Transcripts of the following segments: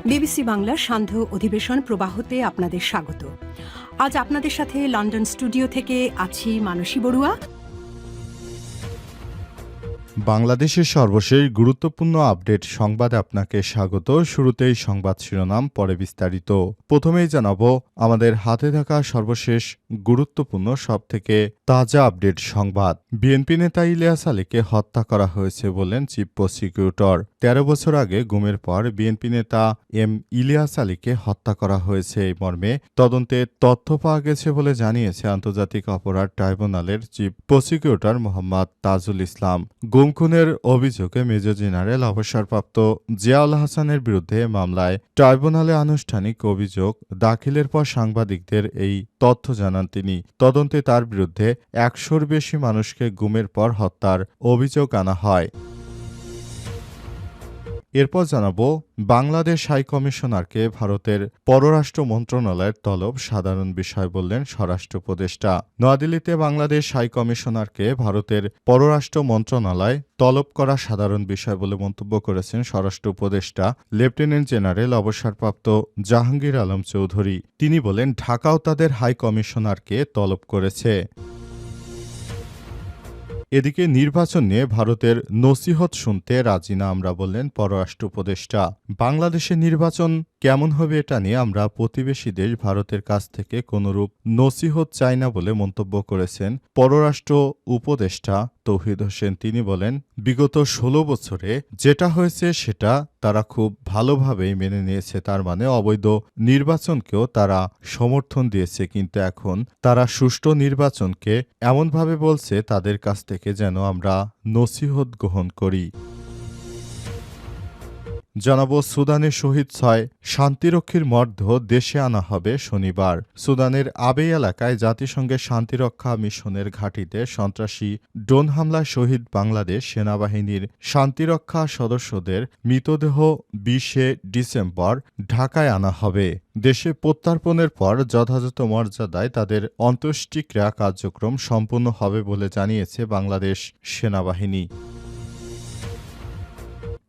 BBC বাংলার সান্ধ্য অধিবেশন প্রবাহতে আপনাদের স্বাগত। আজ আপনাদের সাথে লন্ডন স্টুডিও থেকে আছি মানসী বড়ুয়া। বাংলাদেশের সর্বশেষ গুরুত্বপূর্ণ আপডেট সংবাদে আপনাকে স্বাগত। শুরুতেই সংবাদ শিরোনাম, পরে বিস্তারিত। প্রথমেই জানাবো আমাদের হাতে থাকা সর্বশেষ গুরুত্বপূর্ণ সবথেকে তাজা আপডেট সংবাদ। বিএনপি নেতা ইলিয়াস আলীকে হত্যা করা হয়েছে বললেন চিফ প্রসিকিউটর। ১৩ বছর আগে গুমের পর বিএনপি নেতা এম ইলিয়াস আলীকে হত্যা করা হয়েছে এই মর্মে তদন্তে তথ্য পাওয়া গেছে বলে জানিয়েছে আন্তর্জাতিক অপরাধ ট্রাইব্যুনালের চিফ প্রসিকিউটর মোহাম্মদ তাজুল ইসলাম। গুম খুনের অভিযোগে মেজর জেনারেল অবসরপ্রাপ্ত জিয়াউল হাসানের বিরুদ্ধে মামলায় ট্রাইব্যুনালে আনুষ্ঠানিক অভিযোগ দাখিলের পর সাংবাদিকদের এই তথ্য জানান তিনি। তদন্তে তার বিরুদ্ধে ১০০-র বেশি মানুষকে গুমের পর হত্যার অভিযোগ আনা হয়। এরপর জানাবো বাংলাদেশ হাই কমিশনারকে ভারতের পররাষ্ট্র মন্ত্রণালয়ের তলব সাধারণ বিষয় বললেন স্বরাষ্ট্র উপদেষ্টা। নয়াদিল্লিতে বাংলাদেশ হাই কমিশনারকে ভারতের পররাষ্ট্র মন্ত্রণালয় তলব করা সাধারণ বিষয় বলে মন্তব্য করেছেন স্বরাষ্ট্র উপদেষ্টা লেফটেন্যান্ট জেনারেল অবসরপ্রাপ্ত জাহাঙ্গীর আলম চৌধুরী। তিনি বলেন, ঢাকাও তাদের হাই কমিশনারকে তলব করেছে। এদিকে নির্বাচন নিয়ে ভারতের নসিহত শুনতে রাজি না আমরা, বললেন পররাষ্ট্র উপদেষ্টা। বাংলাদেশের নির্বাচন কেমন হবে এটা নিয়ে আমরা প্রতিবেশী দেশ ভারতের কাছ থেকে কোনরূপ নসিহত চাই না বলে মন্তব্য করেছেন পররাষ্ট্র উপদেষ্টা তৌহিদ হোসেন। তিনি বলেন, বিগত ১৬ বছরে যেটা হয়েছে সেটা তারা খুব ভালোভাবেই মেনে নিয়েছে। তার মানে অবৈধ নির্বাচনকেও তারা সমর্থন দিয়েছে, কিন্তু এখন তারা সুষ্ঠু নির্বাচনকে এমনভাবে বলছে তাদের কাছ থেকে যেন আমরা নসিহত গ্রহণ করি। জানাবো সুদানের শহীদ ৬ শান্তিরক্ষীর মরদেহ দেশে আনা হবে শনিবার। সুদানের আবেই এলাকায় জাতিসংঘের শান্তিরক্ষা মিশনের ঘাঁটিতে সন্ত্রাসী ড্রোন হামলায় শহীদ বাংলাদেশ সেনাবাহিনীর শান্তিরক্ষা সদস্যদের মৃতদেহ ২০শে ডিসেম্বর ঢাকায় আনা হবে। দেশে প্রত্যার্পণের পর যথাযথ মর্যাদায় তাদের অন্ত্যেষ্টিক্রিয়া কার্যক্রম সম্পন্ন হবে বলে জানিয়েছে বাংলাদেশ সেনাবাহিনী।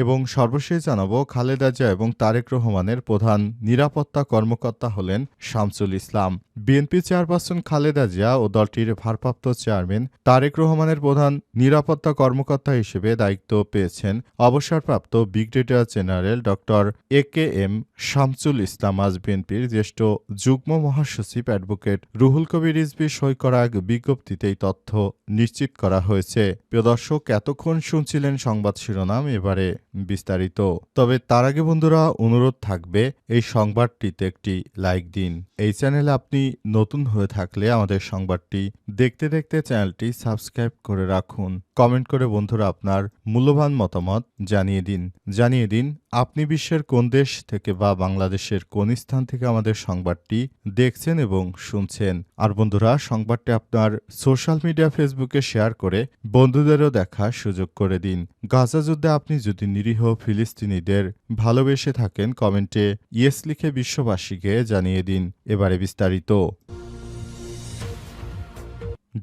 এবং সর্বশেষ জানাবো খালেদা জিয়া এবং তারেক রহমানের প্রধান নিরাপত্তা কর্মকর্তা হলেন শামসুল ইসলাম। বিএনপি চেয়ারপারসন খালেদা জিয়া ও দলটির ভারপ্রাপ্ত চেয়ারম্যান তারেক রহমানের প্রধান নিরাপত্তা কর্মকর্তা হিসেবে দায়িত্ব পেয়েছেন অবসরপ্রাপ্ত ব্রিগেডিয়ার জেনারেল ড.এ.কে.এম. শামসুল ইসলাম। আজ বিএনপির জ্যেষ্ঠ যুগ্ম মহাসচিব অ্যাডভোকেট রুহুল কবির রিজভী সই করা এক বিজ্ঞপ্তিতে এই তথ্য নিশ্চিত করা হয়েছে। প্রিয় দর্শক, এতক্ষণ শুনছিলেন সংবাদ শিরোনাম, এবারে বিস্তারিত। তবে তার আগে বন্ধুরা, অনুরোধ থাকবে এই সংবাদটিতে একটি লাইক দিন। এই চ্যানেলে আপনি নতুন হয়ে থাকলে আমাদের সংবাদটি দেখতে দেখতে চ্যানেলটি সাবস্ক্রাইব করে রাখুন। কমেন্ট করে বন্ধুরা আপনার মূল্যবান মতামত জানিয়ে দিন আপনি বিশ্বের কোন দেশ থেকে বা বাংলাদেশের কোন স্থান থেকে আমাদের সংবাদটি দেখছেন এবং শুনছেন। আর বন্ধুরা, সংবাদটি আপনার সোশ্যাল মিডিয়া ফেসবুকে শেয়ার করে বন্ধুদেরও দেখার সুযোগ করে দিন। গাজা যুদ্ধে আপনি যদি নিরীহ ফিলিস্তিনিদের ভালোবেসে থাকেন, কমেন্টে ইয়েস লিখে বিশ্ববাসীকে জানিয়ে দিন। এবারে বিস্তারিত।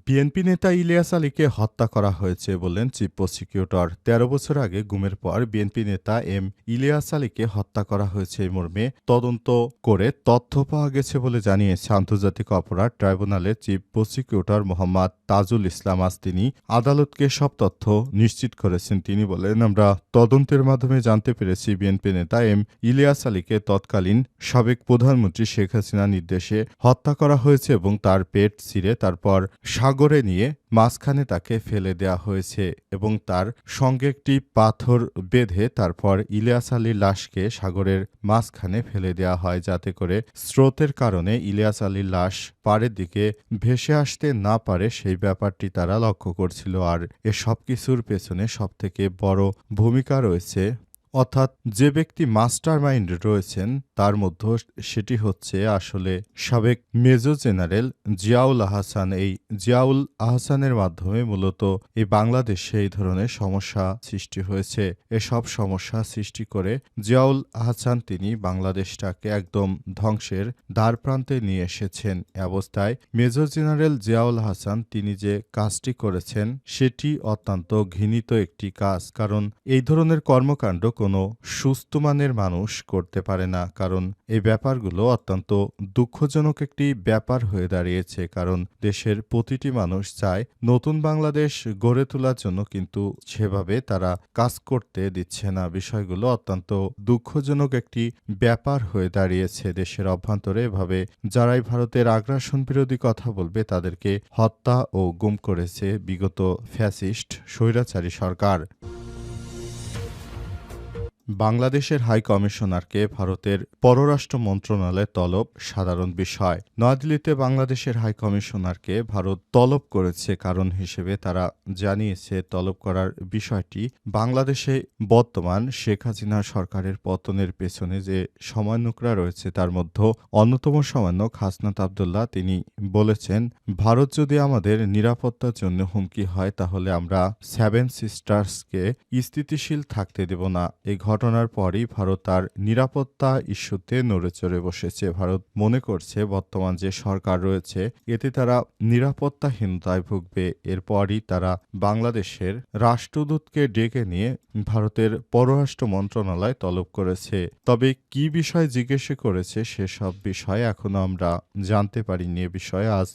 বিএনপি নেতা ইলিয়াস আলীকে হত্যা করা হয়েছে বললেন চিফ প্রসিকিউটর। ১৩ বছর আগে গুমের পর বিএনপি নেতা এম ইলিয়াস আলীকে হত্যা করা হয়েছে এই মর্মে তদন্ত করে তথ্য পাওয়া গেছে বলে জানিয়েছে আন্তর্জাতিক অপরাধ ট্রাইব্যুনালের চিফ প্রসিকিউটর মোহাম্মদ তাজুল ইসলাম। আজ তিনি আদালতকে সব তথ্য নিশ্চিত করেছেন। তিনি বলেন, আমরা তদন্তের মাধ্যমে জানতে পেরেছি বিএনপি নেতা এম ইলিয়াস আলীকে তৎকালীন সাবেক প্রধানমন্ত্রী শেখ হাসিনার নির্দেশে হত্যা করা হয়েছে এবং তার পেট ছিঁড়ে তারপর সাগরে নিয়ে মাঝখানে তাকে ফেলে দেয়া হয়েছে এবং তার সঙ্গে একটি পাথর বেঁধে তারপর ইলিয়াস আলীর লাশকে সাগরের মাঝখানে ফেলে দেয়া হয়, যাতে করে স্রোতের কারণে ইলিয়াস আলীর লাশ পাড়ের দিকে ভেসে আসতে না পারে সেই ব্যাপারটি তারা লক্ষ্য করছিল। আর এ সব কিছুর পেছনে সবথেকে বড় ভূমিকা রয়েছে, অর্থাৎ যে ব্যক্তি মাস্টার মাইন্ড রয়েছেন তার মধ্যে সেটি হচ্ছে আসলে সাবেক মেজর জেনারেল জিয়াউল আহসান। এই জিয়াউল আহসানের মাধ্যমে মূলত এই বাংলাদেশে এই ধরনের সমস্যা সৃষ্টি হয়েছে। এসব সমস্যা সৃষ্টি করে জিয়াউল আহসান তিনি বাংলাদেশটাকে একদম ধ্বংসের দ্বারপ্রান্তে নিয়ে এসেছেন। এ অবস্থায় মেজর জেনারেল জিয়াউল আহসান তিনি যে কাজটি করেছেন সেটি অত্যন্ত ঘৃণিত একটি কাজ, কারণ এই ধরনের কর্মকাণ্ড কোনো সুস্থ মানের মানুষ করতে পারে না, কারণ এই ব্যাপারগুলো অত্যন্ত দুঃখজনক একটি ব্যাপার হয়ে দাঁড়িয়েছে। কারণ দেশের প্রতিটি মানুষ চায় নতুন বাংলাদেশ গড়ে তোলার জন্য, কিন্তু সেভাবে তারা কাজ করতে দিচ্ছে না। বিষয়গুলো অত্যন্ত দুঃখজনক একটি ব্যাপার হয়ে দাঁড়িয়েছে দেশের অভ্যন্তরে। এভাবে যারাই ভারতের আগ্রাসন বিরোধী কথা বলবে তাদেরকে হত্যা ও গুম করেছে বিগত ফ্যাসিস্ট স্বৈরাচারী সরকার। বাংলাদেশের হাই কমিশনারকে ভারতের পররাষ্ট্র মন্ত্রণালয়ে তলব সাধারণ বিষয়। নয়াদিল্লিতে বাংলাদেশের হাই কমিশনারকে ভারত তলব করেছে। কারণ হিসেবে তারা জানিয়েছে, তলব করার বিষয়টি বাংলাদেশে বর্তমান শেখ হাসিনা সরকারের পতনের পেছনে যে সমন্বয়করা রয়েছে তার মধ্যে অন্যতম সমন্বয়ক হাসনাত আব্দুল্লাহ। তিনি বলেছেন, ভারত যদি আমাদের নিরাপত্তার জন্য হুমকি হয় তাহলে আমরা সেভেন সিস্টার্সকে স্থিতিশীল থাকতে দেব না। এই ঘটনার পরই ভারত তার নিরাপত্তা ইস্যুতে নড়েচড়ে বসেছে। ভারত মনে করছে বর্তমান যে সরকার রয়েছে এতে তারা নিরাপত্তাহীনতায় ভুগবে। এরপরই তারা বাংলাদেশের রাষ্ট্রদূতকে ডেকে নিয়ে ভারতের পররাষ্ট্র মন্ত্রণালয় তলব করেছে। তবে কি বিষয় জিজ্ঞেস করেছে সেসব বিষয় এখনো আমরা জানতে পারিনি। এ বিষয়ে আজ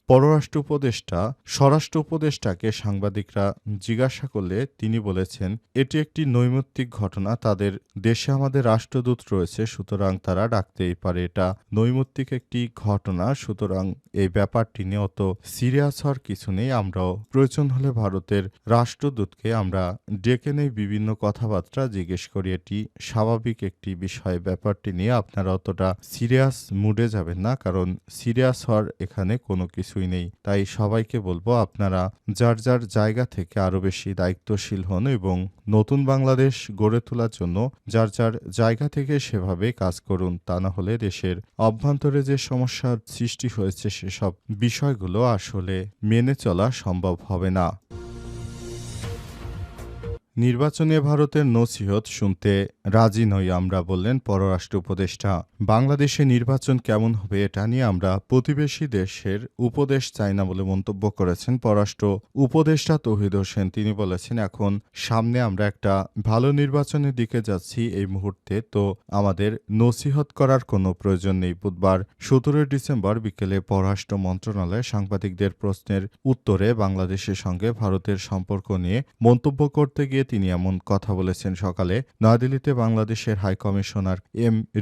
স্বরাষ্ট্র উপদেষ্টাকে সাংবাদিকরা জিজ্ঞাসা করলে তিনি বলেছেন, এটি একটি নৈমিত্তিক ঘটনা। তাদের দেশে আমাদের রাষ্ট্রদূত রয়েছে, সুতরাং তারা ডাকতেই পারে। এটা নৈমিত্তিক একটি ঘটনা, সুতরাং এই ব্যাপারটি নিয়ে অত সিরিয়াস হওয়ার কিছু নেই। আমরাও প্রয়োজন হলে ভারতের রাষ্ট্রদূতকে আমরা ডেকে নেই, বিভিন্ন কথাবার্তা জিজ্ঞেস করি। এটি স্বাভাবিক একটি বিষয়। ব্যাপারটি নিয়ে আপনারা অতটা সিরিয়াস মুডে যাবেন না, কারণ সিরিয়াস হওয়ার এখানে কোনো কিছুই নেই। তাই সবাইকে বলবো, আপনারা যার যার জায়গা থেকে আরো বেশি দায়িত্বশীল হন এবং নতুন বাংলাদেশ গড়ে তোলার জন্য যার যার জায়গা থেকে সেভাবে কাজ করুন। তা না হলে দেশের অভ্যন্তরে যে সমস্যার সৃষ্টি হয়েছে সেসব বিষয়গুলো আসলে মেনে চলা সম্ভব হবে না। নির্বাচনে ভারতের নসিহত শুনতে রাজি নই আমরা, বললেন পররাষ্ট্র উপদেষ্টা। বাংলাদেশে নির্বাচন কেমন হবে এটা নিয়ে আমরা প্রতিবেশী দেশের উপদেশ চাই না বলে মন্তব্য করেছেন পররাষ্ট্র উপদেষ্টা তৌহিদ হোসেন। তিনি বলেছেন, এখন সামনে আমরা একটা ভালো নির্বাচনের দিকে যাচ্ছি। এই মুহূর্তে তো আমাদের নসিহত করার কোনো প্রয়োজন নেই। বুধবার 17 ডিসেম্বর বিকেলে পররাষ্ট্র মন্ত্রণালয়ে সাংবাদিকদের প্রশ্নের উত্তরে বাংলাদেশের সঙ্গে ভারতের সম্পর্ক নিয়ে মন্তব্য করতে গিয়ে তিনি এমন কথা বলেছেন। সকালে নয়াদিল্লিতে বাংলাদেশের হাই কমিশনার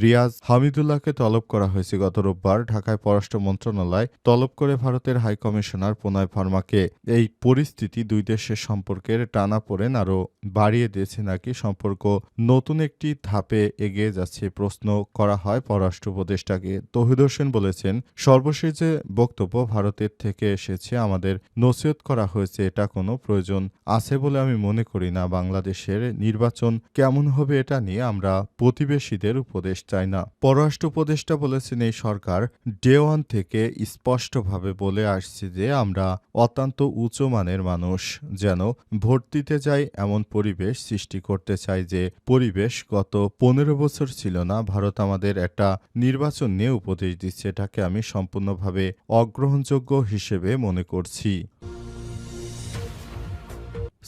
রিয়াজ হামিদুল্লাহকে তলব করা হয়েছে। গত রোববার ঢাকায় পররাষ্ট্র মন্ত্রণালয় তলব করে ভারতের হাই কমিশনার প্রণয় ভার্মাকে। এই পরিস্থিতি দুই দেশের সম্পর্কের টানাপোড়েন আরও বাড়িয়ে দিয়েছে নাকি সম্পর্ক নতুন একটি ধাপে এগিয়ে যাচ্ছে প্রশ্ন করা হয় পররাষ্ট্র উপদেষ্টাকে। তৌহিদ হোসেন বলেছেন, সর্বশেষ যে বক্তব্য ভারতের থেকে এসেছে আমাদের নসিহত করা হয়েছে, এটা কোনো প্রয়োজন আছে বলে আমি মনে করি না। বাংলাদেশের নির্বাচন কেমন হবে এটা নিয়ে আমরা প্রতিবেশীদের উপদেশ চাই না। পররাষ্ট্র উপদেষ্টা বলেছেন, এই সরকার ডে ওয়ান থেকে স্পষ্টভাবে বলে আসছে যে আমরা অত্যন্ত উঁচু মানের মানুষ, যেন ভোট দিতে যাই এমন পরিবেশ সৃষ্টি করতে চাই যে পরিবেশ গত 15 বছর ছিল না। ভারত আমাদের একটা নির্বাচন নিয়ে উপদেশ দিচ্ছে, এটাকে আমি সম্পূর্ণভাবে অগ্রহণযোগ্য হিসেবে মনে করছি।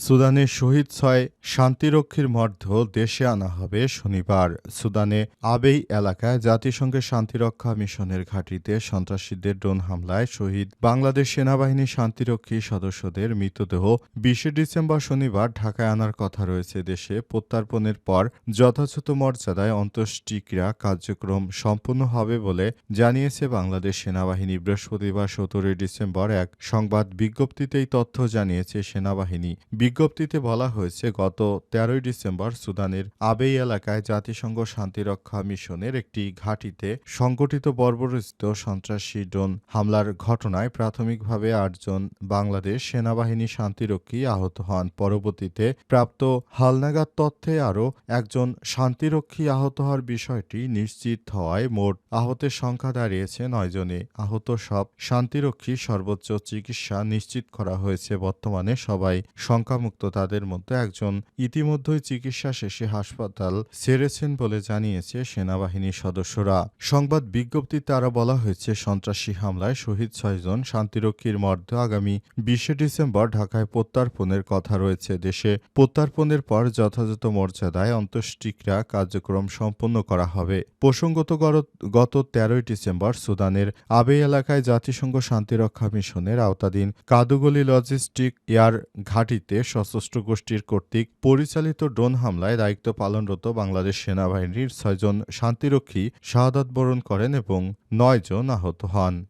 সুদানে শহীদ 6 শান্তিরক্ষীর মরদেহ দেশে আনা হবে শনিবার। সুদানে আবেই এলাকায় জাতিসংঘের শান্তিরক্ষা মিশনের ঘাঁটিতে সন্ত্রাসীদের ড্রোন হামলায় শহীদ বাংলাদেশ সেনাবাহিনী শান্তিরক্ষী সদস্যদের মৃতদেহ 20 ডিসেম্বর শনিবার ঢাকায় আনার কথা রয়েছে। দেশে প্রত্যার্পণের পর যথাযথ মর্যাদায় অন্ত্যেষ্টিক্রিয়া কার্যক্রম সম্পন্ন হবে বলে জানিয়েছে বাংলাদেশ সেনাবাহিনী। বৃহস্পতিবার 17 ডিসেম্বর এক সংবাদ বিজ্ঞপ্তিতেই তথ্য জানিয়েছে সেনাবাহিনী। বিজ্ঞপ্তিতে বলা হয়েছে, গত 13 ডিসেম্বর সুদানের আবেই এলাকায় জাতিসংঘ শান্তিরক্ষা মিশনের একটি ঘাঁটিতে সংগঠিত বর্বরোচিত সন্ত্রাসী ড্রোন হামলার ঘটনায় প্রাথমিকভাবে 8 জন বাংলাদেশ সেনাবাহিনী শান্তিরক্ষী আহত হন। পরবর্তীতে প্রাপ্ত হালনাগাদ তথ্যে আরও একজন শান্তিরক্ষী আহত হওয়ার বিষয়টি নিশ্চিত হওয়ায় মোট আহতের সংখ্যা দাঁড়িয়েছে 9 জনে। আহত সব শান্তিরক্ষী সর্বোচ্চ চিকিৎসা নিশ্চিত করা হয়েছে। বর্তমানে সবাই শঙ্কা শঙ্কামুক্ত তাদের মধ্যে একজন ইতিমধ্যেই চিকিৎসা শেষে হাসপাতাল ছেড়েছেন বলে জানিয়েছে সেনাবাহিনীর সদস্যরা। সংবাদ বিজ্ঞপ্তিতে আরও বলা হয়েছে, সন্ত্রাসী হামলায় শহীদ ৬ জন শান্তিরক্ষীর মরদেহ আগামী ২০শে ডিসেম্বর ঢাকায় প্রত্যার্পণের কথা রয়েছে। দেশে প্রত্যার্পণের পর যথাযথ মর্যাদায় অন্ত্যেষ্টিক্রিয়া কার্যক্রম সম্পন্ন করা হবে। প্রসঙ্গত গত ১৩ই ডিসেম্বর সুদানের আবেই এলাকায় জাতিসংঘ শান্তিরক্ষা মিশনের আওতাধীন কাদুগলি লজিস্টিক এয়ার ঘাঁটিতে সশস্ত্র গোষ্ঠীর কর্তৃক পরিচালিত ড্রোন হামলায় দায়িত্ব পালনরত বাংলাদেশ সেনাবাহিনীর ৬ জন শান্তিরক্ষী শাহাদাত বরণ করেন এবং ৯ জন আহত হন।